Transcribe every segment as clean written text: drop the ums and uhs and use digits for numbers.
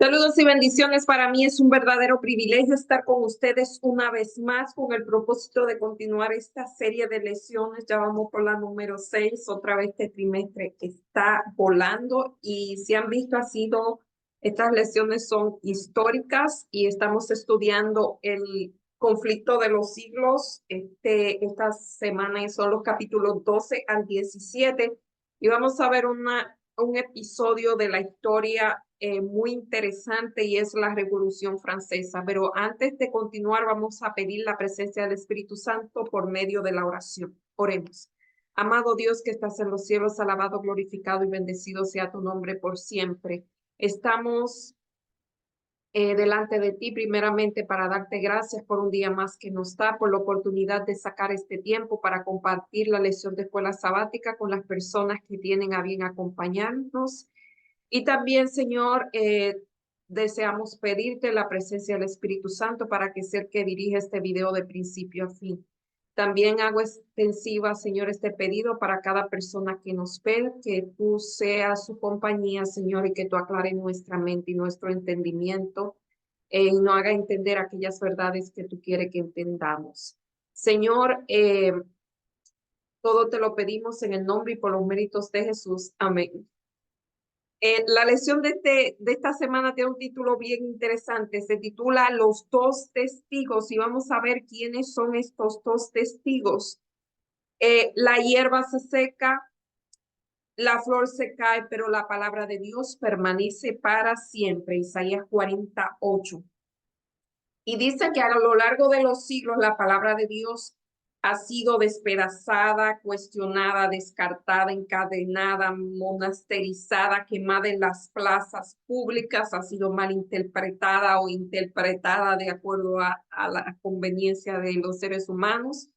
Saludos y bendiciones. Para mí es un verdadero privilegio estar con ustedes una vez más con el propósito de continuar esta serie de lecciones. Ya vamos por la número 6. Otra vez este trimestre está volando y si han visto estas lecciones son históricas y estamos estudiando el conflicto de los siglos. Esta semana son los capítulos 12 al 17 y vamos a ver un episodio de la historia muy interesante y es la Revolución Francesa. Pero antes de continuar, vamos a pedir la presencia del Espíritu Santo por medio de la oración. Oremos. Amado Dios que estás en los cielos, alabado, glorificado y bendecido sea tu nombre por siempre. Estamos delante de ti primeramente para darte gracias por un día más que nos da, por la oportunidad de sacar este tiempo para compartir la lección de escuela sabática con las personas que tienen a bien acompañarnos. Y también, Señor, deseamos pedirte la presencia del Espíritu Santo para que sea el que dirija este video de principio a fin. También hago extensiva, Señor, este pedido para cada persona que nos ve, que tú seas su compañía, Señor, y que tú aclares nuestra mente y nuestro entendimiento y nos haga entender aquellas verdades que tú quieres que entendamos. Señor, todo te lo pedimos en el nombre y por los méritos de Jesús. Amén. La lección de esta semana tiene un título bien interesante. Se titula Los dos testigos y vamos a ver quiénes son estos dos testigos. La hierba se seca, la flor se cae, pero la palabra de Dios permanece para siempre. Isaías 48. Y dice que a lo largo de los siglos la palabra de Dios ha sido despedazada, cuestionada, descartada, encadenada, monasterizada, quemada en las plazas públicas, ha sido mal interpretada o interpretada de acuerdo a la conveniencia de los seres humanos.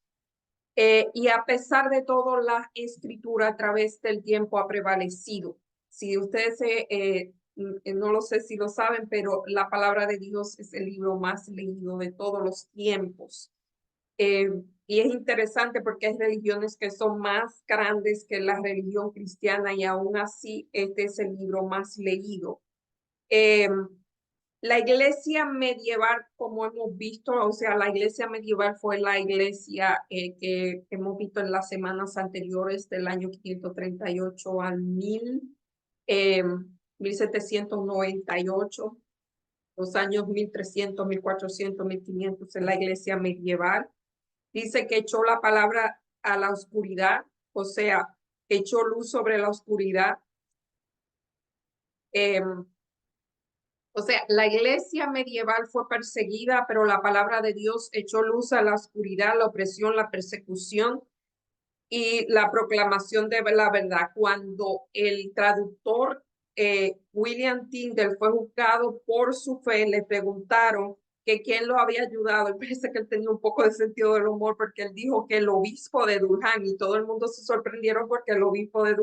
Y a pesar de todo, la escritura a través del tiempo ha prevalecido. Si ustedes no lo sé si lo saben, pero la palabra de Dios es el libro más leído de todos los tiempos. Y es interesante porque hay religiones que son más grandes que la religión cristiana y aún así este es el libro más leído. La iglesia medieval, como hemos visto, o sea, la iglesia medieval fue la iglesia que hemos visto en las semanas anteriores del año 538 al 1798, los años 1300, 1400, 1500 en la iglesia medieval. Dice que echó la palabra a la oscuridad, o sea, echó luz sobre la oscuridad. O sea, la iglesia medieval fue perseguida, pero la palabra de Dios echó luz a la oscuridad, la opresión, la persecución y la proclamación de la verdad. Cuando el traductor William Tyndale fue juzgado por su fe, le preguntaron que quién lo había ayudado. Y parece que él tenía un poco de sentido del humor porque él dijo que el obispo de Durham, y todo el mundo se sorprendieron porque el obispo de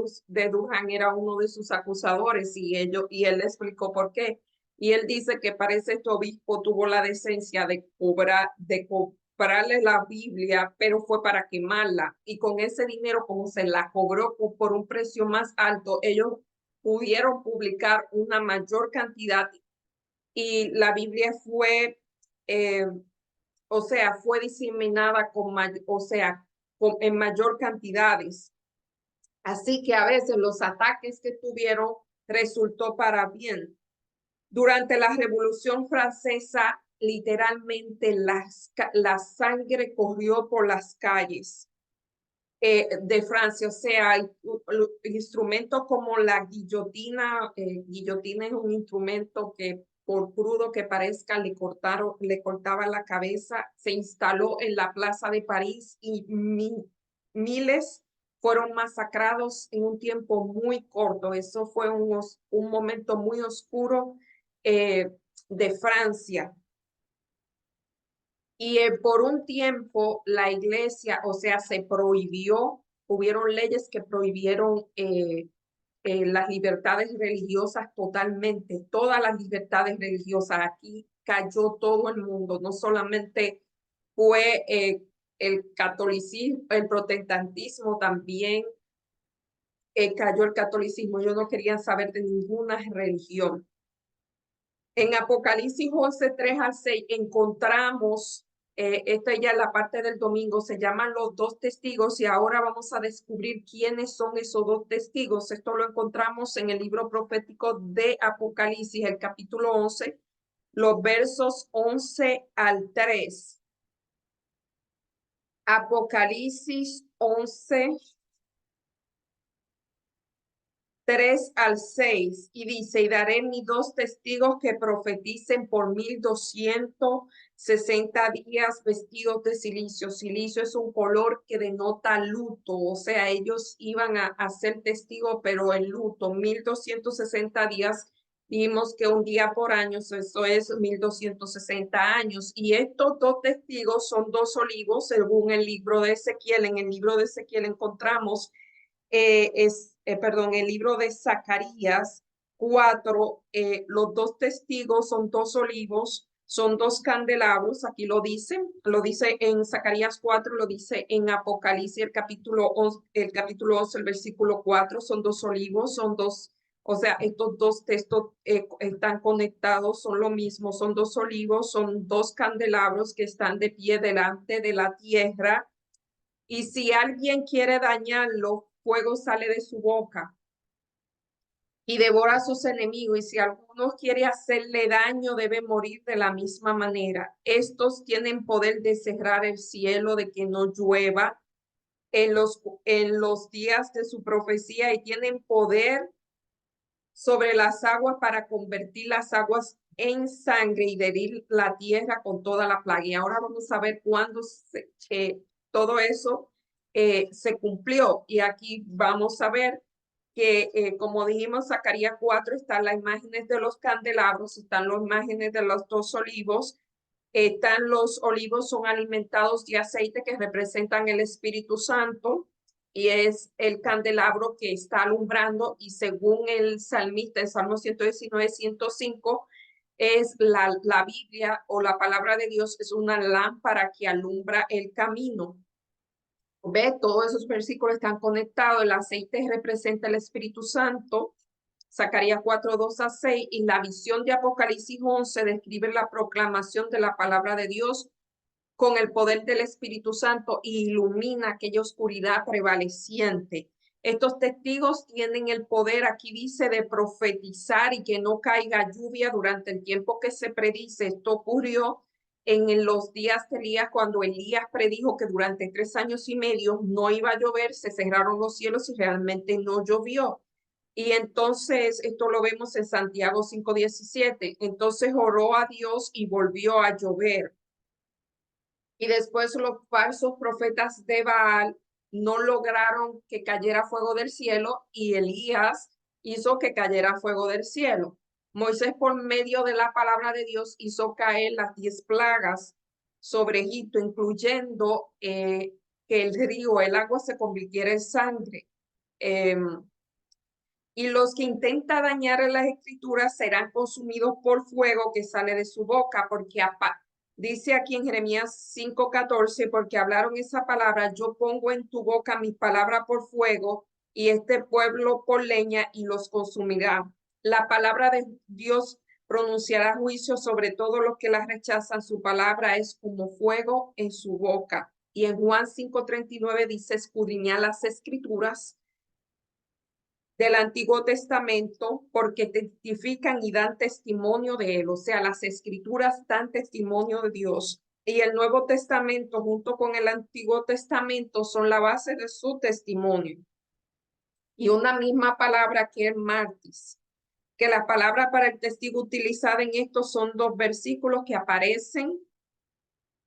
Durham era uno de sus acusadores y él le explicó por qué. Y él dice que parece este obispo tuvo la decencia de comprarle la Biblia, pero fue para quemarla. Y con ese dinero, como se la cobró por un precio más alto, ellos pudieron publicar una mayor cantidad y la Biblia fue, o sea, fue diseminada en mayor cantidades. Así que a veces los ataques que tuvieron resultó para bien. Durante la Revolución Francesa, literalmente la sangre corrió por las calles de Francia. O sea, instrumentos como la guillotina, guillotina es un instrumento que por crudo que parezca le cortaba la cabeza, se instaló en la plaza de París y miles fueron masacrados en un tiempo muy corto. Eso fue un momento muy oscuro de Francia. Y por un tiempo la iglesia, o sea, se prohibió, hubieron leyes que prohibieron las libertades religiosas totalmente, todas las libertades religiosas. Aquí cayó todo el mundo, no solamente fue el catolicismo, el protestantismo también cayó el catolicismo. Ellos no querían saber de ninguna religión. En Apocalipsis 11, 3 al 6 encontramos, esta ya es la parte del domingo, se llaman los dos testigos y ahora vamos a descubrir quiénes son esos dos testigos. Esto lo encontramos en el libro profético de Apocalipsis, el capítulo 11, los versos 11 al 3. Apocalipsis 11, 3 al 6, y dice, y daré mis dos testigos que profeticen por 1260 días vestidos de silicio. Silicio es un color que denota luto, o sea, ellos iban a ser testigos, pero en luto, 1260 días. Vimos que un día por año, eso es 1260 años. Y estos dos testigos son dos olivos, según el libro de Ezequiel. En el libro de Ezequiel encontramos el libro de Zacarías 4, los dos testigos son dos olivos, son dos candelabros, aquí lo dice en Zacarías 4, lo dice en Apocalipsis el capítulo 11, el versículo 4, son dos olivos, son dos, o sea, estos dos textos están conectados, son lo mismo, son dos olivos, son dos candelabros que están de pie delante de la tierra. Y si alguien quiere dañarlo, fuego sale de su boca y devora a sus enemigos. Y si alguno quiere hacerle daño, debe morir de la misma manera. Estos tienen poder de cerrar el cielo, de que no llueva en los días de su profecía, y tienen poder sobre las aguas para convertir las aguas en sangre y herir la tierra con toda la plaga. Y ahora vamos a ver cuándo todo eso se cumplió. Y aquí vamos a ver que, como dijimos, Zacarías 4, están las imágenes de los candelabros, están las imágenes de los dos olivos. Están los olivos, son alimentados de aceite que representan el Espíritu Santo, y es el candelabro que está alumbrando, y según el salmista, el Salmo 119, 105, es la Biblia o la palabra de Dios, es una lámpara que alumbra el camino. ¿Ve? Todos esos versículos están conectados. El aceite representa el Espíritu Santo, Zacarías 4, 2 a 6, y la visión de Apocalipsis 11 describe la proclamación de la palabra de Dios con el poder del Espíritu Santo y ilumina aquella oscuridad prevaleciente. Estos testigos tienen el poder, aquí dice, de profetizar y que no caiga lluvia durante el tiempo que se predice. Esto ocurrió en los días de Elías, cuando Elías predijo que durante 3 años y medio no iba a llover, se cerraron los cielos y realmente no llovió. Y entonces esto lo vemos en Santiago 5:17. Entonces oró a Dios y volvió a llover. Y después los falsos profetas de Baal no lograron que cayera fuego del cielo, y Elías hizo que cayera fuego del cielo. Moisés, por medio de la palabra de Dios, hizo caer las 10 plagas sobre Egipto, incluyendo que el río, el agua se convirtiera en sangre. Y los que intentan dañar en las escrituras serán consumidos por fuego que sale de su boca, porque dice aquí en Jeremías 5:14, porque hablaron esa palabra, yo pongo en tu boca mi palabra por fuego, y este pueblo por leña, y los consumirá. La palabra de Dios pronunciará juicio sobre todos los que la rechazan. Su palabra es como fuego en su boca. Y en Juan 5:39 dice, escudriñad las escrituras del Antiguo Testamento, porque testifican y dan testimonio de él. O sea, las escrituras dan testimonio de Dios, y el Nuevo Testamento junto con el Antiguo Testamento son la base de su testimonio. Y una misma palabra que es martis, que la palabra para el testigo utilizada en estos son dos versículos que aparecen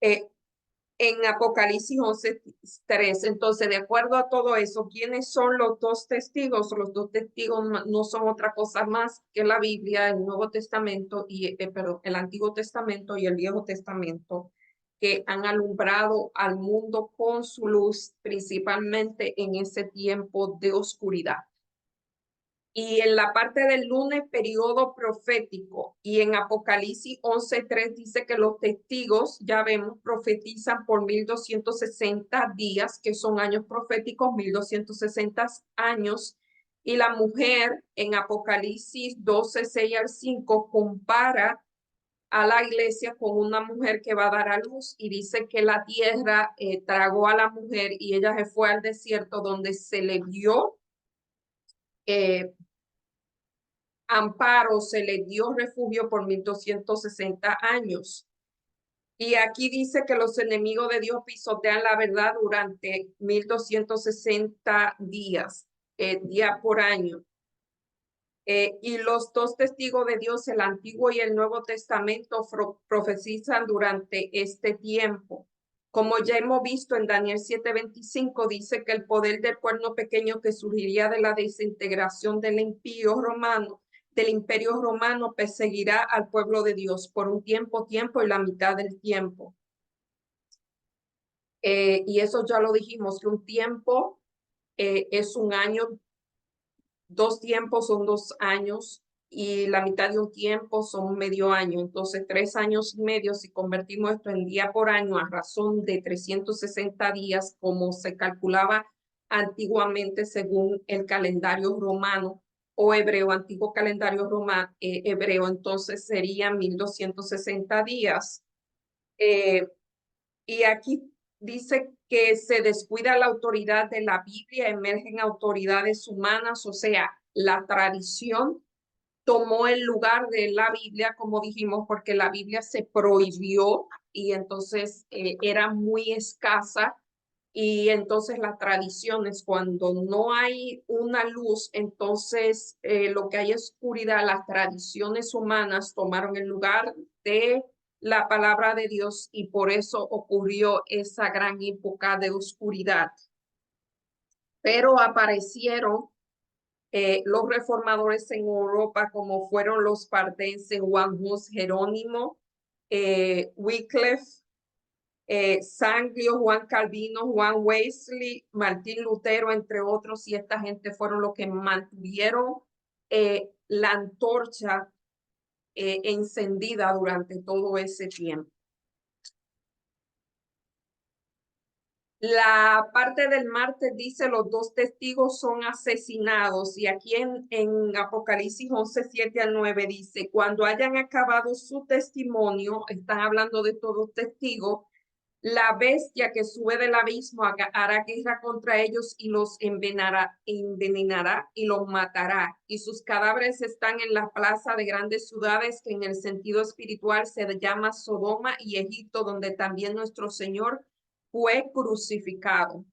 en Apocalipsis 11:3. Entonces, de acuerdo a todo eso, ¿quiénes son los dos testigos? Los dos testigos no son otra cosa más que la Biblia, el Nuevo Testamento y el Antiguo Testamento y el Viejo Testamento, que han alumbrado al mundo con su luz, principalmente en ese tiempo de oscuridad. Y en la parte del lunes, periodo profético. Y en Apocalipsis 11:3 dice que los testigos, ya vemos, profetizan por 1260 días, que son años proféticos, 1260 años. Y la mujer en Apocalipsis 12, 6 al 5 compara a la iglesia con una mujer que va a dar a luz y dice que la tierra tragó a la mujer y ella se fue al desierto donde se le dio eh, amparo, se le dio refugio por 1260 años. Y aquí dice que los enemigos de Dios pisotean la verdad durante 1260 días, día por año. Y los dos testigos de Dios, el Antiguo y el Nuevo Testamento, profetizan durante este tiempo. Como ya hemos visto en Daniel 7:25, dice que el poder del cuerno pequeño que surgiría de la desintegración del imperio romano perseguirá al pueblo de Dios por un tiempo y la mitad del tiempo. Y eso ya lo dijimos, que un tiempo es un año, 2 tiempos son 2 años y la mitad de un tiempo son medio año. Entonces, 3 años y medio, si convertimos esto en día por año a razón de 360 días, como se calculaba antiguamente según el calendario romano o hebreo, antiguo calendario romano, hebreo, entonces serían 1260 días. Y aquí dice que se descuida la autoridad de la Biblia, emergen autoridades humanas, o sea, la tradición tomó el lugar de la Biblia, como dijimos, porque la Biblia se prohibió y entonces era muy escasa. Y entonces las tradiciones, cuando no hay una luz, entonces lo que hay es oscuridad, las tradiciones humanas tomaron el lugar de la palabra de Dios y por eso ocurrió esa gran época de oscuridad. Pero aparecieron los reformadores en Europa, como fueron los pardenses Juan Hus, Jerónimo, Wycliffe, Sanglio, Juan Calvino, Juan Wesley, Martín Lutero, entre otros, y esta gente fueron los que mantuvieron la antorcha encendida durante todo ese tiempo. La parte del martes dice los 2 testigos son asesinados y aquí en Apocalipsis 11, 7 al 9 dice, cuando hayan acabado su testimonio, están hablando de todos testigos, la bestia que sube del abismo hará guerra contra ellos y los envenenará y los matará. Y sus cadáveres están en la plaza de grandes ciudades que en el sentido espiritual se llama Sodoma y Egipto, donde también nuestro Señor fue crucificado.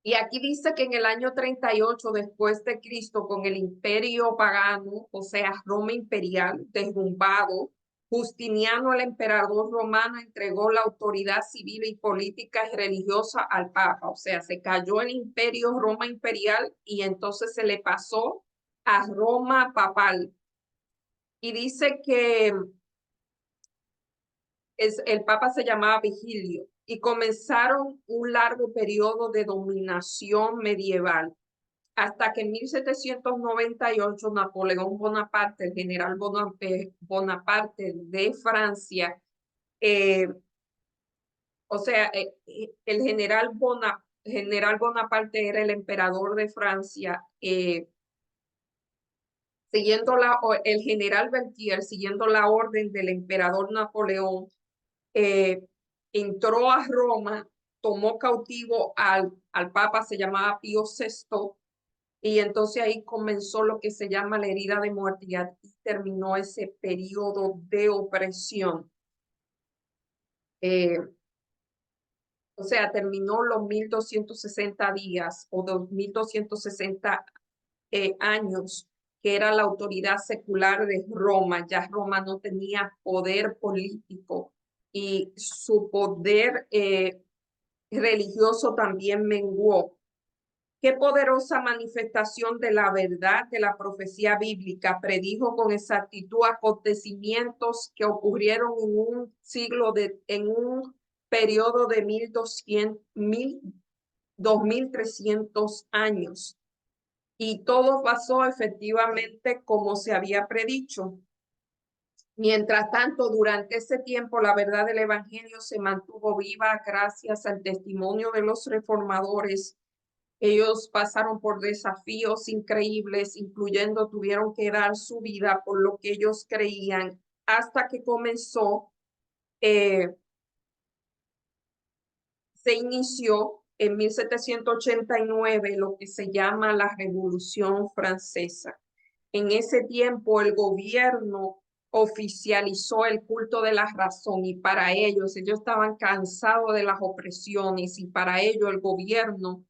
Y aquí dice que en el año 38 después de Cristo, con el imperio pagano, o sea, Roma imperial, derrumbado, Justiniano, el emperador romano, entregó la autoridad civil y política y religiosa al Papa. O sea, se cayó el imperio Roma imperial y entonces se le pasó a Roma papal. Y dice que el Papa se llamaba Vigilio y comenzaron un largo periodo de dominación medieval hasta que en 1798 Napoleón Bonaparte, el general Bonaparte de Francia, o sea, el general Bonaparte era el emperador de Francia, el general Berthier, siguiendo la orden del emperador Napoleón, entró a Roma, tomó cautivo al Papa, se llamaba Pío VI, y entonces ahí comenzó lo que se llama la herida de muerte y terminó ese periodo de opresión. O sea, terminó los 1260 días o 1260 años, que era la autoridad secular de Roma. Ya Roma no tenía poder político y su poder religioso también menguó. Qué poderosa manifestación de la verdad de la profecía bíblica predijo con exactitud acontecimientos que ocurrieron en un en un periodo de 2300 años. Y todo pasó efectivamente como se había predicho. Mientras tanto, durante ese tiempo, la verdad del Evangelio se mantuvo viva gracias al testimonio de los reformadores Ellos pasaron por desafíos increíbles, incluyendo tuvieron que dar su vida por lo que ellos creían, hasta que comenzó, se inició en 1789 lo que se llama la Revolución Francesa. En ese tiempo el gobierno oficializó el culto de la razón y para ellos estaban cansados de las opresiones y para ello el gobierno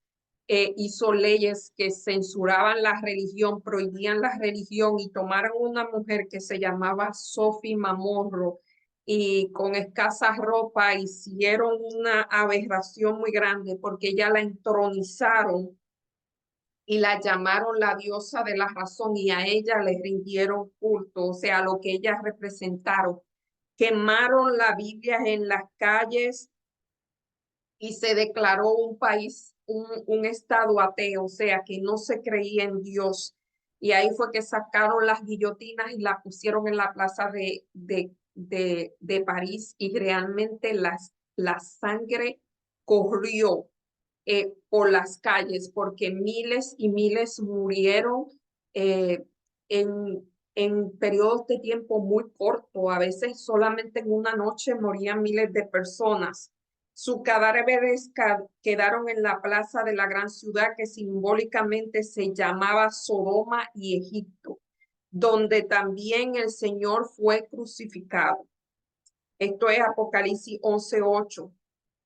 hizo leyes que censuraban la religión, prohibían la religión y tomaron una mujer que se llamaba Sophie Mamorro y con escasa ropa hicieron una aberración muy grande porque ella la entronizaron y la llamaron la diosa de la razón y a ella le rindieron culto, o sea, lo que ellas representaron. Quemaron la Biblia en las calles y se declaró un país, un estado ateo, o sea, que no se creía en Dios. Y ahí fue que sacaron las guillotinas y la pusieron en la plaza de París y realmente la sangre corrió por las calles porque miles y miles murieron eh, en periodos de tiempo muy cortos. A veces solamente en una noche morían miles de personas. Sus cadáveres quedaron en la plaza de la gran ciudad que simbólicamente se llamaba Sodoma y Egipto, donde también el Señor fue crucificado. Esto es Apocalipsis 11:8.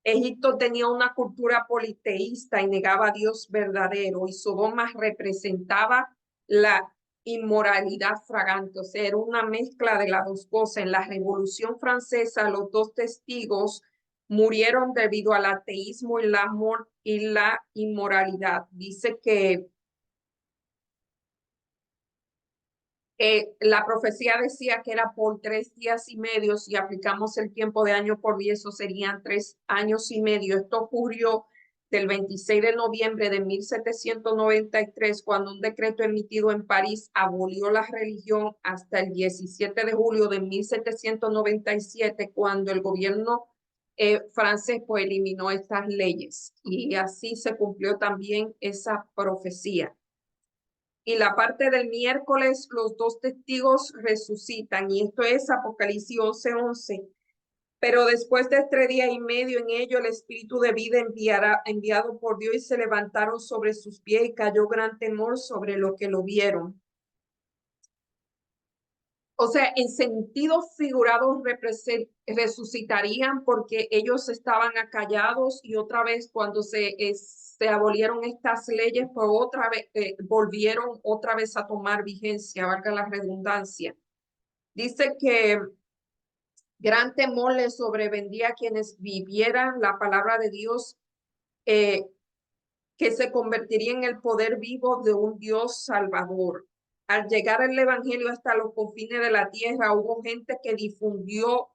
Egipto tenía una cultura politeísta y negaba a Dios verdadero, y Sodoma representaba la inmoralidad fragante, o sea, era una mezcla de las dos cosas. En la Revolución Francesa, los dos testigos murieron debido al ateísmo y la inmoralidad. Dice que la profecía decía que era por 3 días y medio. Si aplicamos el tiempo de año por día, eso serían 3 años y medio. Esto ocurrió del 26 de noviembre de 1793, cuando un decreto emitido en París abolió la religión, hasta el 17 de julio de 1797, cuando el gobierno francés pues eliminó estas leyes. Y así se cumplió también esa profecía. Y la parte del miércoles, los dos testigos resucitan, y esto es Apocalipsis 11:11. Pero después de 3 días y medio en ello, el espíritu de vida enviado por Dios, y se levantaron sobre sus pies y cayó gran temor sobre lo que lo vieron. O sea, en sentido figurado resucitarían porque ellos estaban acallados y otra vez cuando se abolieron estas leyes, pues otra vez volvieron otra vez a tomar vigencia, valga la redundancia. Dice que gran temor les sobrevendría a quienes vivieran la palabra de Dios, que se convertiría en el poder vivo de un Dios salvador. Al llegar el evangelio hasta los confines de la tierra, hubo gente que difundió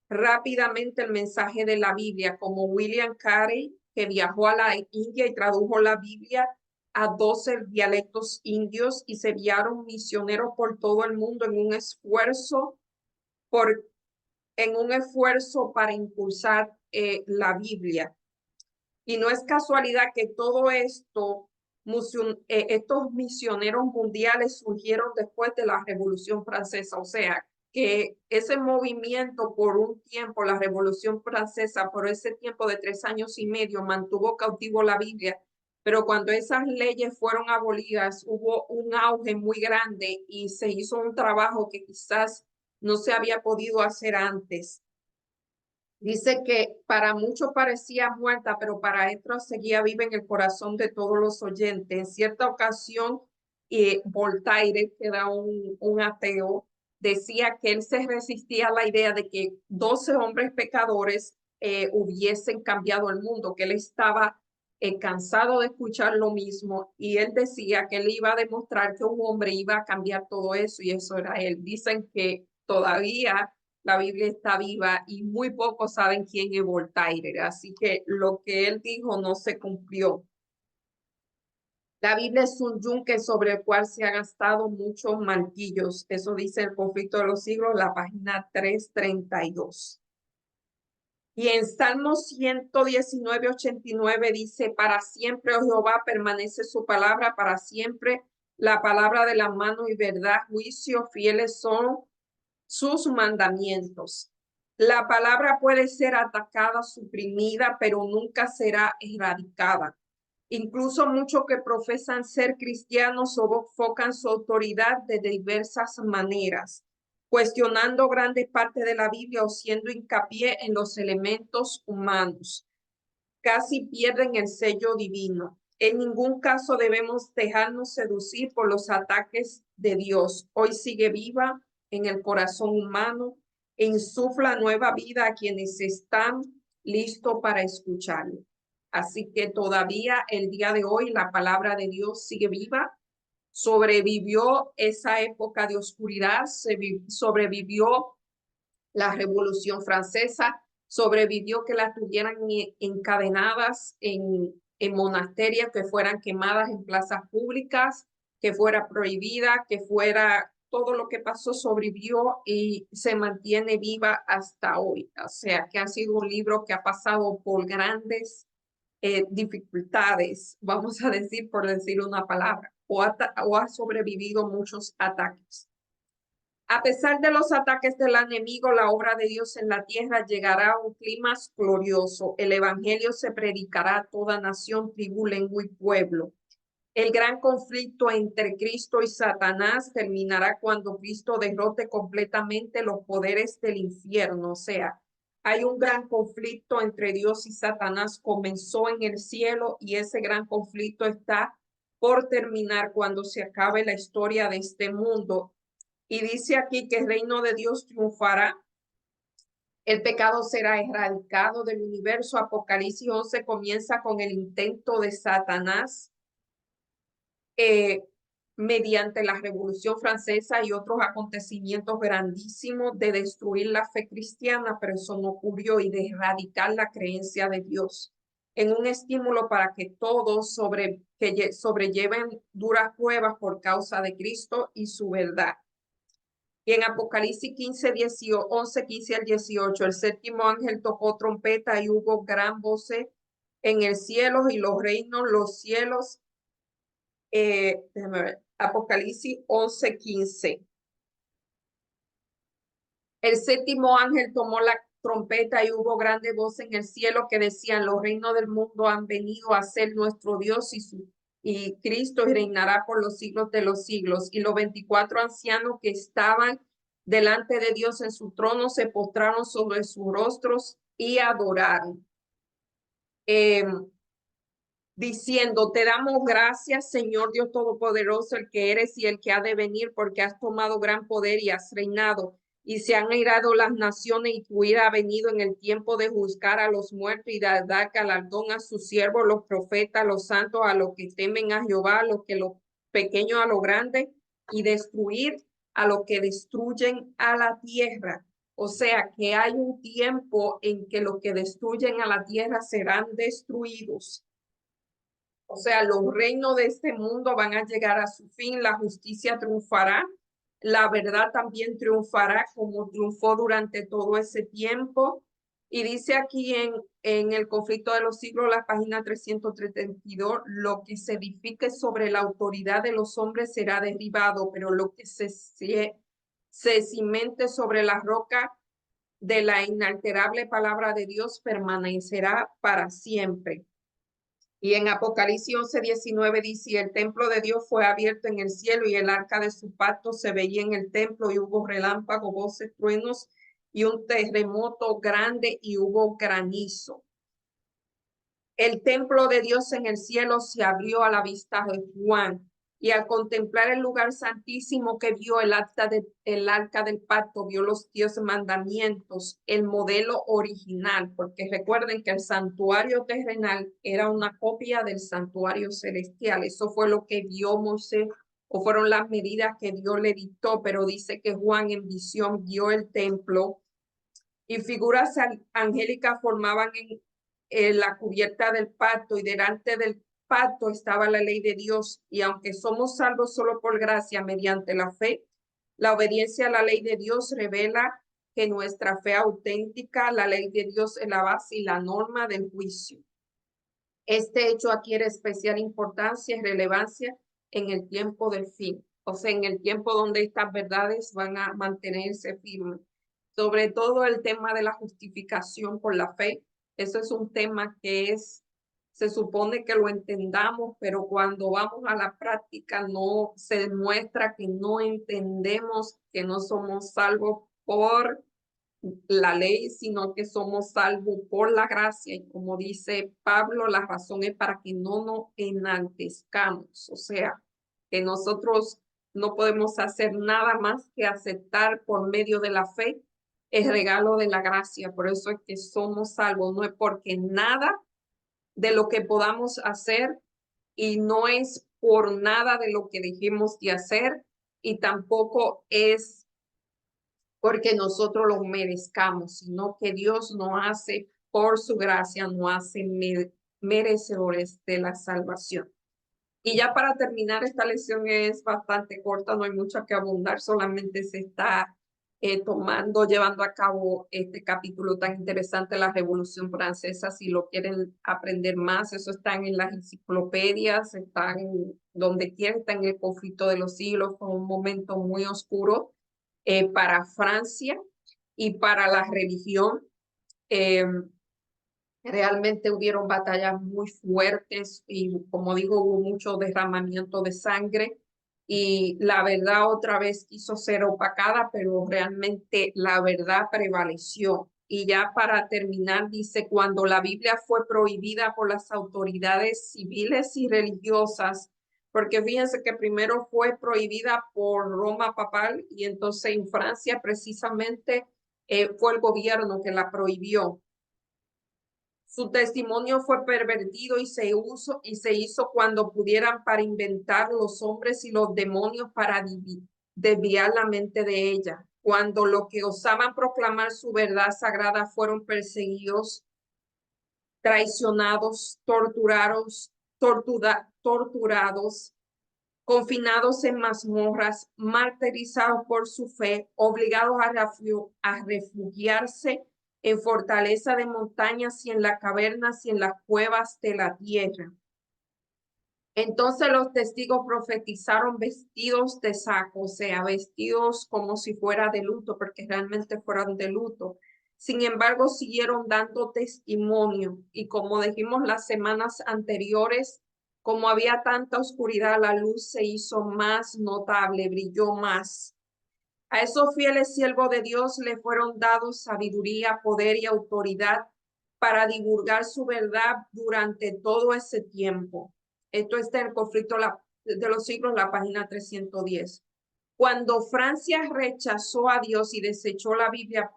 rápidamente el mensaje de la Biblia, como William Carey, que viajó a la India y tradujo la Biblia a 12 dialectos indios, y se enviaron misioneros por todo el mundo en un esfuerzo para impulsar la Biblia. Y no es casualidad que todo esto, estos misioneros mundiales surgieron después de la Revolución Francesa. O sea, que ese movimiento por un tiempo, la Revolución Francesa, por ese tiempo de 3 años y medio, mantuvo cautivo la Biblia. Pero cuando esas leyes fueron abolidas, hubo un auge muy grande y se hizo un trabajo que quizás no se había podido hacer antes. Dice que para muchos parecía muerta, pero para otros seguía viva en el corazón de todos los oyentes. En cierta ocasión, Voltaire, que era un ateo, decía que él se resistía a la idea de que 12 hombres pecadores hubiesen cambiado el mundo, que él estaba cansado de escuchar lo mismo, y él decía que él iba a demostrar que un hombre iba a cambiar todo eso, y eso era él. Dicen que todavía la Biblia está viva y muy pocos saben quién es Voltaire, así que lo que él dijo no se cumplió. La Biblia es un yunque sobre el cual se han gastado muchos martillos. Eso dice El conflicto de los siglos, la página 332. Y en Salmo 119, 89 dice, para siempre, oh Jehová, permanece su palabra, para siempre la palabra de la mano y verdad, juicio, fieles son sus mandamientos. La palabra puede ser atacada, suprimida, pero nunca será erradicada. Incluso muchos que profesan ser cristianos sofocan su autoridad de diversas maneras, cuestionando grandes partes de la Biblia o siendo hincapié en los elementos humanos. Casi pierden el sello divino. En ningún caso debemos dejarnos seducir por los ataques de Dios. Hoy sigue viva en el corazón humano e insufla nueva vida a quienes están listos para escucharlo. Así que todavía el día de hoy la palabra de Dios sigue viva. Sobrevivió esa época de oscuridad, sobrevivió la Revolución Francesa, sobrevivió que las tuvieran encadenadas en monasterios, que fueran quemadas en plazas públicas, que fuera prohibida, que fuera todo lo que pasó, sobrevivió y se mantiene viva hasta hoy. O sea, que ha sido un libro que ha pasado por grandes dificultades, vamos a decir, por decir una palabra, o ha sobrevivido muchos ataques. A pesar de los ataques del enemigo, la obra de Dios en la tierra llegará a un clima glorioso. El evangelio se predicará a toda nación, tribu, lengua y pueblo. El gran conflicto entre Cristo y Satanás terminará cuando Cristo derrote completamente los poderes del infierno. O sea, hay un gran conflicto entre Dios y Satanás. Comenzó en el cielo y ese gran conflicto está por terminar cuando se acabe la historia de este mundo. Y dice aquí que el reino de Dios triunfará, el pecado será erradicado del universo. Apocalipsis 11 comienza con el intento de Satanás mediante la Revolución Francesa y otros acontecimientos grandísimos de destruir la fe cristiana, pero eso no ocurrió, y de erradicar la creencia de Dios en un estímulo para que todos sobrelleven duras pruebas por causa de Cristo y su verdad. Y en Apocalipsis 11, 15 al 18, el séptimo ángel tocó trompeta y hubo gran voces en el cielo y los reinos, los cielos. Déjame ver, Apocalipsis 11, 15. El séptimo ángel tomó la trompeta y hubo grande voz en el cielo que decían, los reinos del mundo han venido a ser nuestro Dios y Cristo reinará por los siglos de los siglos. Y los 24 ancianos que estaban delante de Dios en su trono se postraron sobre sus rostros y adoraron, diciendo, te damos gracias, Señor Dios Todopoderoso, el que eres y el que ha de venir, porque has tomado gran poder y has reinado. Y se han airado las naciones y tu ira ha venido en el tiempo de juzgar a los muertos y de dar galardón a sus siervos, los profetas, los santos, a los que temen a Jehová, a los que los pequeños a lo grande, y destruir a los que destruyen a la tierra. O sea que hay un tiempo en que los que destruyen a la tierra serán destruidos. O sea, los reinos de este mundo van a llegar a su fin, la justicia triunfará, la verdad también triunfará como triunfó durante todo ese tiempo. Y dice aquí en el conflicto de los siglos, la página 332, lo que se edifique sobre la autoridad de los hombres será derribado, pero lo que se cimente sobre la roca de la inalterable palabra de Dios permanecerá para siempre. Y en Apocalipsis 11, 19 dice, el templo de Dios fue abierto en el cielo y el arca de su pacto se veía en el templo y hubo relámpagos, voces, truenos y un terremoto grande y hubo granizo. El templo de Dios en el cielo se abrió a la vista de Juan y al contemplar el lugar santísimo que vio el arca del pacto, vio los 10 mandamientos, el modelo original, porque recuerden que el santuario terrenal era una copia del santuario celestial. Eso fue lo que vio Moisés, o fueron las medidas que Dios le dictó, pero dice que Juan en visión vio el templo y figuras angélicas formaban en la cubierta del pacto, y delante del pacto estaba la ley de Dios. Y aunque somos salvos solo por gracia mediante la fe, la obediencia a la ley de Dios revela que nuestra fe auténtica, la ley de Dios es la base y la norma del juicio. Este hecho adquiere especial importancia y relevancia en el tiempo del fin, o sea, en el tiempo donde estas verdades van a mantenerse firmes. Sobre todo el tema de la justificación por la fe. Eso es un tema que se supone que lo entendamos, pero cuando vamos a la práctica no se demuestra que no entendemos que no somos salvos por la ley, sino que somos salvos por la gracia. Y como dice Pablo, la razón es para que no nos enaltezcamos, o sea, que nosotros no podemos hacer nada más que aceptar por medio de la fe el regalo de la gracia. Por eso es que somos salvos, no es porque nada de lo que podamos hacer y no es por nada de lo que dejemos de hacer y tampoco es porque nosotros lo merezcamos, sino que Dios nos hace por su gracia, nos hace merecedores de la salvación. Y ya para terminar, esta lección es bastante corta, no hay mucho que abundar, solamente se está llevando a cabo este capítulo tan interesante, la Revolución Francesa. Si lo quieren aprender más, eso está en las enciclopedias, están donde quiera, está en el conflicto de los siglos, fue un momento muy oscuro para Francia y para la religión. Eh, Realmente hubieron batallas muy fuertes y, como digo, hubo mucho derramamiento de sangre y la verdad otra vez quiso ser opacada, pero realmente la verdad prevaleció. Y ya para terminar, dice, cuando la Biblia fue prohibida por las autoridades civiles y religiosas, porque fíjense que primero fue prohibida por Roma papal y entonces en Francia precisamente fue el gobierno que la prohibió. Su testimonio fue pervertido y se hizo cuando pudieran para inventar los hombres y los demonios para desviar la mente de ella. Cuando los que osaban proclamar su verdad sagrada fueron perseguidos, traicionados, torturados, confinados en mazmorras, martirizados por su fe, obligados a refugiarse en fortaleza de montañas y en las cavernas y en las cuevas de la tierra. Entonces los testigos profetizaron vestidos de saco, o sea, vestidos como si fuera de luto, porque realmente fueron de luto. Sin embargo, siguieron dando testimonio y como dijimos las semanas anteriores, como había tanta oscuridad, la luz se hizo más notable, brilló más. A esos fieles siervos de Dios le fueron dados sabiduría, poder y autoridad para divulgar su verdad durante todo ese tiempo. Esto está en el conflicto de los siglos, la página 310. Cuando Francia rechazó a Dios y desechó la Biblia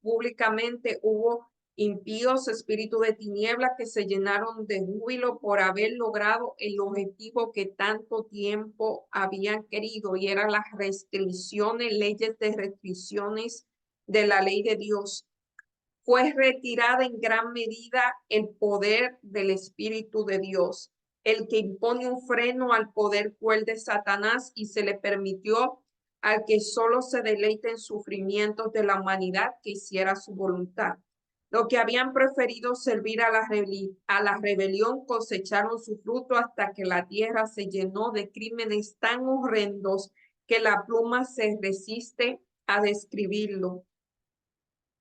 públicamente, hubo impíos, espíritu de tiniebla, que se llenaron de júbilo por haber logrado el objetivo que tanto tiempo habían querido, y eran las restricciones, leyes de restricciones de la ley de Dios. Fue retirada en gran medida el poder del Espíritu de Dios, el que impone un freno al poder cruel de Satanás, y se le permitió al que solo se deleita en sufrimientos de la humanidad que hiciera su voluntad. Los que habían preferido servir a la rebelión cosecharon su fruto hasta que la tierra se llenó de crímenes tan horrendos que la pluma se resiste a describirlo.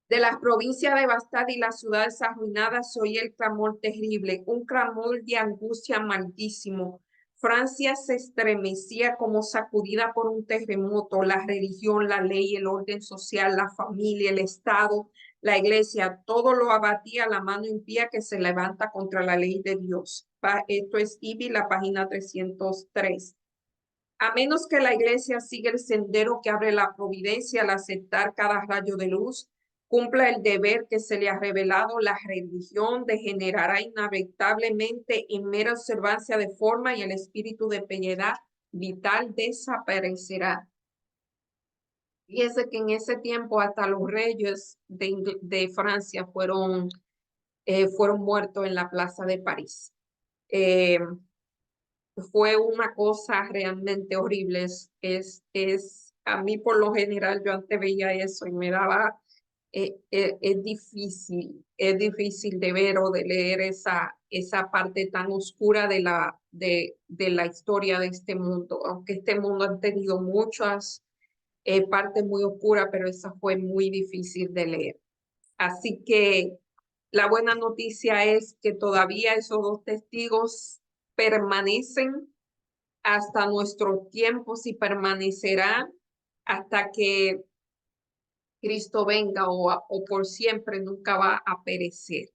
De las provincias devastadas y las ciudades arruinadas se oía el clamor terrible, un clamor de angustia malísimo. Francia se estremecía como sacudida por un terremoto. La religión, la ley, el orden social, la familia, el Estado, la iglesia, todo lo abatía la mano impía que se levanta contra la ley de Dios. Esto es IBI, la página 303. A menos que la iglesia siga el sendero que abre la providencia al aceptar cada rayo de luz, cumpla el deber que se le ha revelado, la religión degenerará inevitablemente en mera observancia de forma y el espíritu de piedad vital desaparecerá. Fíjese que en ese tiempo hasta los reyes de Francia fueron muertos en la plaza de París. Fue una cosa realmente horrible. A mí por lo general yo antes veía eso y me daba es difícil de ver o de leer esa parte tan oscura de la historia de este mundo, aunque este mundo ha tenido muchas partes muy oscuras, pero esa fue muy difícil de leer. Así que la buena noticia es que todavía esos dos testigos permanecen hasta nuestros tiempos y permanecerán hasta que Cristo venga o por siempre, nunca va a perecer.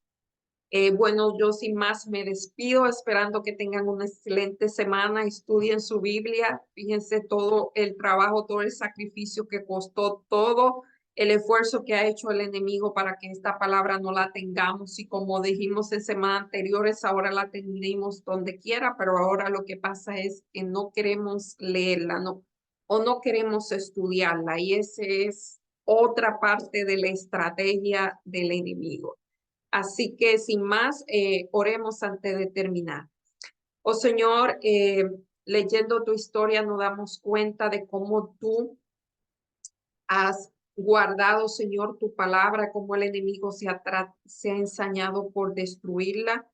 Bueno, yo sin más me despido, esperando que tengan una excelente semana, estudien su Biblia, fíjense todo el trabajo, todo el sacrificio que costó, todo el esfuerzo que ha hecho el enemigo para que esta palabra no la tengamos y como dijimos en semanas anteriores, ahora la tendremos donde quiera, pero ahora lo que pasa es que no queremos leerla, no, o no queremos estudiarla y ese es otra parte de la estrategia del enemigo. Así que sin más, oremos antes de terminar. Oh Señor, leyendo tu historia nos damos cuenta de cómo tú has guardado, Señor, tu palabra, cómo el enemigo se ha ensañado por destruirla.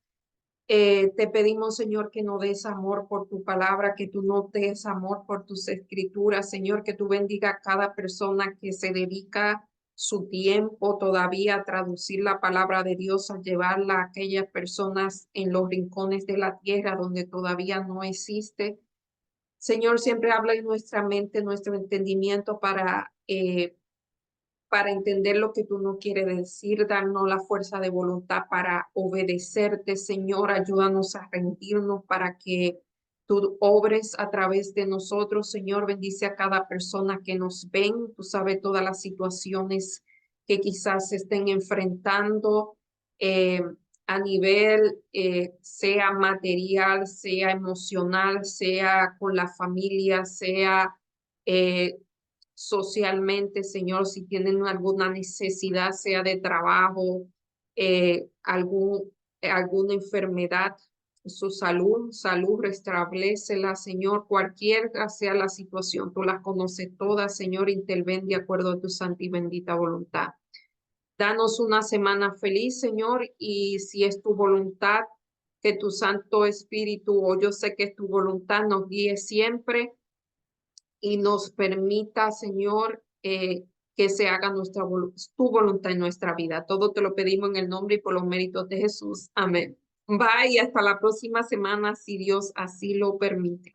Te pedimos, Señor, que no des amor por tu palabra, que tú no des amor por tus escrituras, Señor, que tú bendiga a cada persona que se dedica su tiempo todavía a traducir la palabra de Dios, a llevarla a aquellas personas en los rincones de la tierra donde todavía no existe. Señor, siempre habla en nuestra mente, nuestro entendimiento para entender lo que tú no quieres decir, darnos la fuerza de voluntad para obedecerte, Señor, ayúdanos a rendirnos para que tú obres a través de nosotros, Señor, bendice a cada persona que nos ven, tú sabes todas las situaciones que quizás se estén enfrentando eh, a nivel, sea material, sea emocional, sea con la familia, sea eh, socialmente, Señor, si tienen alguna necesidad, sea de trabajo, alguna enfermedad, su salud, restablécela, Señor, cualquiera sea la situación, tú las conoces todas, Señor, interven de acuerdo a tu santa y bendita voluntad. Danos una semana feliz, Señor, y si es tu voluntad, que tu Santo Espíritu, o yo sé que es tu voluntad, nos guíe siempre y nos permita, Señor, que se haga tu voluntad en nuestra vida. Todo te lo pedimos en el nombre y por los méritos de Jesús. Amén. Bye y hasta la próxima semana, si Dios así lo permite.